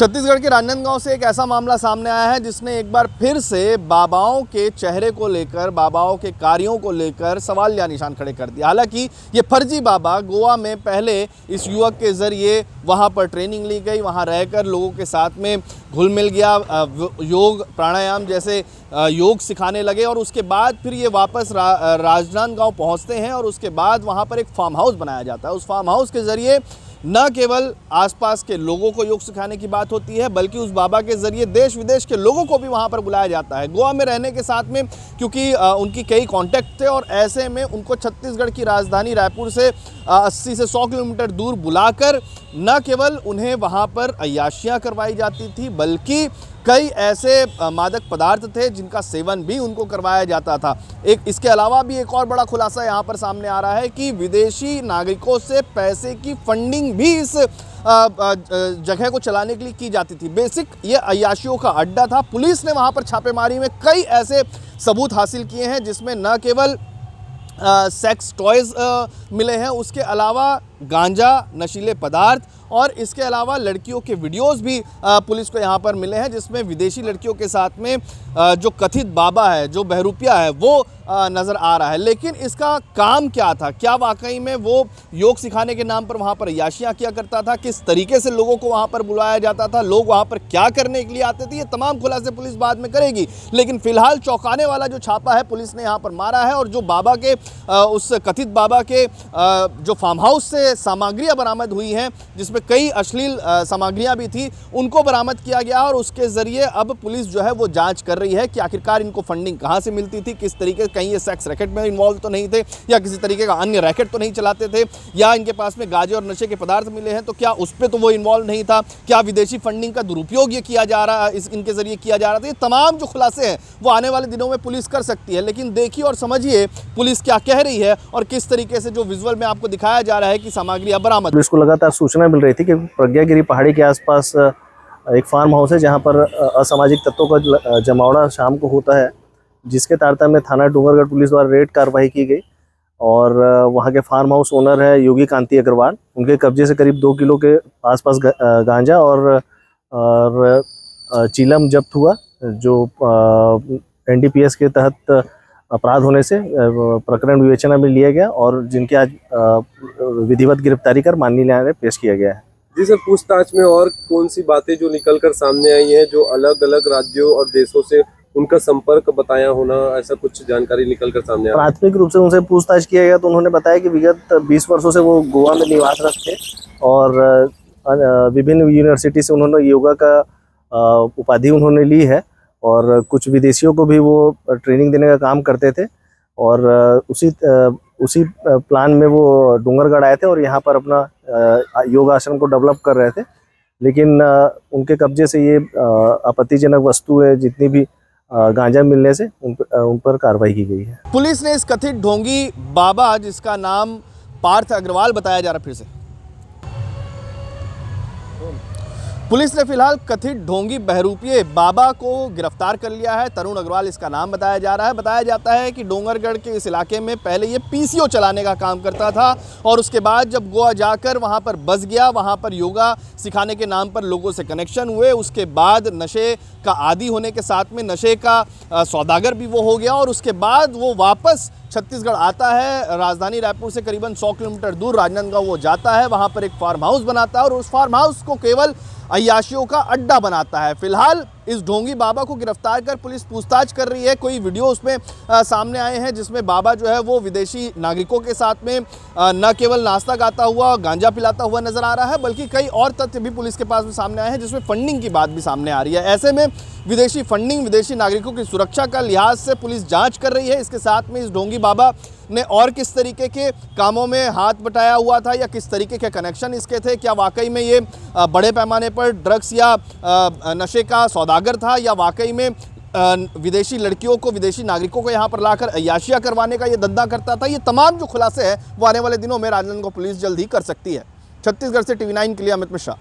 छत्तीसगढ़ के राजनांदगांव से एक ऐसा मामला सामने आया है जिसने एक बार फिर से बाबाओं के चेहरे को लेकर, बाबाओं के कार्यों को लेकर सवाल या निशान खड़े कर दिया। हालांकि ये फर्जी बाबा गोवा में पहले इस युवक के ज़रिए वहां पर ट्रेनिंग ली गई, वहां रहकर लोगों के साथ में घुल मिल गया, योग प्राणायाम जैसे योग सिखाने लगे और उसके बाद फिर ये वापस राजनांदगांव पहुंचते हैं और उसके बाद वहां पर एक फार्म हाउस बनाया जाता है। उस फार्म हाउस के ज़रिए न केवल आसपास के लोगों को योग सिखाने की बात होती है, बल्कि उस बाबा के ज़रिए देश विदेश के लोगों को भी वहाँ पर बुलाया जाता है। गोवा में रहने के साथ में क्योंकि उनकी कई कॉन्टैक्ट थे और ऐसे में उनको छत्तीसगढ़ की राजधानी रायपुर से 80 से 100 किलोमीटर दूर बुलाकर न केवल उन्हें वहाँ पर अय्याशियाँ करवाई जाती थी, बल्कि कई ऐसे मादक पदार्थ थे जिनका सेवन भी उनको करवाया जाता था। इसके अलावा भी एक और बड़ा खुलासा यहाँ पर सामने आ रहा है कि विदेशी नागरिकों से पैसे की फंडिंग भी इस जगह को चलाने के लिए की जाती थी। बेसिक ये अय्याशियों का अड्डा था। पुलिस ने वहाँ पर छापेमारी में कई ऐसे सबूत हासिल किए हैं जिसमें न केवल सेक्स टॉयज़ मिले हैं, उसके अलावा गांजा, नशीले पदार्थ और इसके अलावा लड़कियों के वीडियोस भी पुलिस को यहाँ पर मिले हैं, जिसमें विदेशी लड़कियों के साथ में जो कथित बाबा है, जो बहरूपिया है, वो नज़र आ रहा है। लेकिन इसका काम क्या था? क्या वाकई में वो योग सिखाने के नाम पर वहाँ पर अय्याशियाँ किया करता था? किस तरीके से लोगों को वहाँ पर बुलाया जाता था? लोग वहाँ पर क्या करने के लिए आते थे? ये तमाम खुलासे पुलिस बाद में करेगी। लेकिन फिलहाल चौंकाने वाला जो छापा है पुलिस ने यहाँ पर मारा है और जो बाबा के उस कथित बाबा के जो फार्म हाउस से सामग्रियाँ बरामद हुई हैं, जिसमें कई अश्लील सामग्रियाँ भी थी, उनको बरामद किया गया और उसके ज़रिए अब पुलिस जो है वो जांच कर रही है कि आखिरकार इनको फंडिंग कहाँ से मिलती थी, किस तरीके, कहीं ये सेक्स रैकेट में इन्वॉल्व तो नहीं थे या किसी तरीके का अन्य रैकेट तो नहीं चलाते थे, या इनके पास में गांजे और नशे के पदार्थ मिले हैं तो क्या उस पर तो वो इन्वॉल्व नहीं था, क्या विदेशी फंडिंग का दुरुपयोग ये किया जा रहा है, इनके ज़रिए किया जा रहा था। ये तमाम जो खुलासे हैं वो आने वाले दिनों में पुलिस कर सकती है। लेकिन देखिए और समझिए पुलिस क्या कह रही है और किस तरीके से जो विजुअल में आपको दिखाया जा रहा है कि सामग्री बरामद। पुलिस को लगातार सूचना मिल रही थी कि प्रज्ञागिरी पहाड़ी के आसपास एक फार्म हाउस है जहां पर असामाजिक तत्वों का जमावड़ा शाम को होता है, जिसके तारतम्य में थाना डूंगरगढ़ पुलिस द्वारा रेड कार्रवाई की गई और वहां के फार्म हाउस ओनर है योगी कांति अग्रवाल। उनके कब्जे से करीब 2 किलो के आसपास गांजा और चीलम जब्त हुआ, जो NDPS के तहत अपराध होने से प्रकरण विवेचना में लिया गया और जिनके आज विधिवत गिरफ्तारी कर माननीय न्यायालय में पेश किया गया है। जी सर, पूछताछ में और कौन सी बातें जो निकलकर सामने आई हैं, जो अलग अलग राज्यों और देशों से उनका संपर्क बताया होना, ऐसा कुछ जानकारी निकलकर सामने आई? प्राथमिक रूप से उनसे पूछताछ किया गया तो उन्होंने बताया कि विगत 20 वर्षों से वो गोवा में निवासरत थे और विभिन्न यूनिवर्सिटी से उन्होंने योगा का उपाधि उन्होंने ली है और कुछ विदेशियों को भी वो ट्रेनिंग देने का काम करते थे और उसी प्लान में वो डूंगरगढ़ आए थे और यहाँ पर अपना योग आश्रम को डेवलप कर रहे थे। लेकिन उनके कब्जे से ये आपत्तिजनक वस्तुएं जितनी भी गांजा मिलने से उन पर कार्रवाई की गई है। पुलिस ने इस कथित ढोंगी बाबा, जिसका नाम पार्थ अग्रवाल बताया जा रहा है, फिर से पुलिस ने फिलहाल कथित ढोंगी बहरूपिये बाबा को गिरफ्तार कर लिया है। तरुण अग्रवाल इसका नाम बताया जा रहा है। बताया जाता है कि डोंगरगढ़ के इस इलाके में पहले ये PCO चलाने का काम करता था और उसके बाद जब गोवा जाकर वहाँ पर बस गया, वहाँ पर योगा सिखाने के नाम पर लोगों से कनेक्शन हुए, उसके बाद नशे का आदी होने के साथ में नशे का सौदागर भी वो हो गया और उसके बाद वो वापस छत्तीसगढ़ आता है। राजधानी रायपुर से करीबन 100 किलोमीटर दूर राजनांदगांव वो जाता है, वहाँ पर एक फार्म हाउस बनाता है और उस फार्म हाउस को केवल अय्याशियों का अड्डा बनाता है। फिलहाल इस ढोंगी बाबा को गिरफ्तार कर पुलिस पूछताछ कर रही है। कोई वीडियो उसमें सामने आए हैं जिसमें बाबा जो है वो विदेशी नागरिकों के साथ में न केवल नाश्ता गाता हुआ, गांजा पिलाता हुआ नजर आ रहा है, बल्कि कई और तथ्य भी पुलिस के पास में सामने आए हैं जिसमें फंडिंग की बात भी सामने आ रही है। ऐसे में विदेशी फंडिंग, विदेशी नागरिकों की सुरक्षा का लिहाज से पुलिस जाँच कर रही है। इसके साथ में इस ढोंगी बाबा ने और किस तरीके के कामों में हाथ बटाया हुआ था या किस तरीके के कनेक्शन इसके थे, क्या वाकई में ये बड़े पैमाने पर ड्रग्स या नशे का सौदागर था या वाकई में विदेशी लड़कियों को, विदेशी नागरिकों को यहाँ पर लाकर अय्याशियाँ करवाने का ये धंधा करता था। ये तमाम जो खुलासे हैं वो आने वाले दिनों में राजनांदगांव पुलिस जल्द ही कर सकती है। छत्तीसगढ़ से TV9 के लिए अमित मिश्रा।